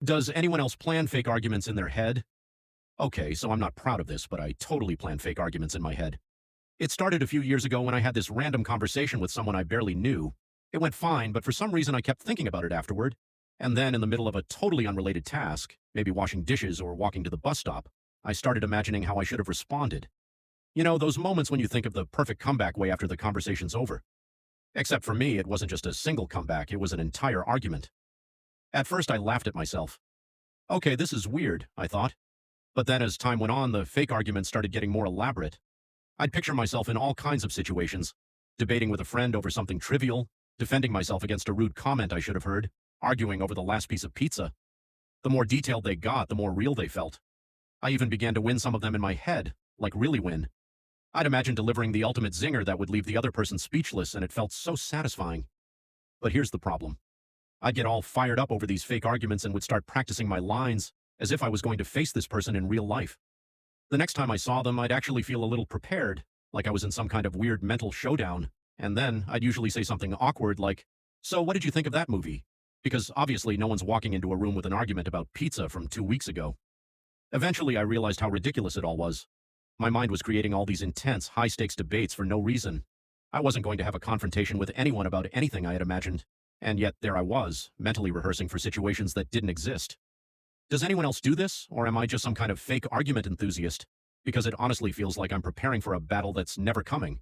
Does anyone else plan fake arguments in their head? Okay, so I'm not proud of this, but I totally plan fake arguments in my head. It started a few years ago when I had this random conversation with someone I barely knew. It went fine, but for some reason I kept thinking about it afterward. And then, in the middle of a totally unrelated task, maybe washing dishes or walking to the bus stop, I started imagining how I should have responded. You know, those moments when you think of the perfect comeback way after the conversation's over. Except for me, it wasn't just a single comeback, it was an entire argument. At first, I laughed at myself. Okay, this is weird, I thought. But then as time went on, the fake arguments started getting more elaborate. I'd picture myself in all kinds of situations, debating with a friend over something trivial, defending myself against a rude comment I should have heard, arguing over the last piece of pizza. The more detailed they got, the more real they felt. I even began to win some of them in my head, like really win. I'd imagine delivering the ultimate zinger that would leave the other person speechless, and it felt so satisfying. But here's the problem. I'd get all fired up over these fake arguments and would start practicing my lines, as if I was going to face this person in real life. The next time I saw them, I'd actually feel a little prepared, like I was in some kind of weird mental showdown, and then I'd usually say something awkward like, "So what did you think of that movie?" Because obviously no one's walking into a room with an argument about pizza from 2 weeks ago. Eventually, I realized how ridiculous it all was. My mind was creating all these intense, high-stakes debates for no reason. I wasn't going to have a confrontation with anyone about anything I had imagined, and yet there I was, mentally rehearsing for situations that didn't exist. Does anyone else do this, or am I just some kind of fake argument enthusiast? Because it honestly feels like I'm preparing for a battle that's never coming.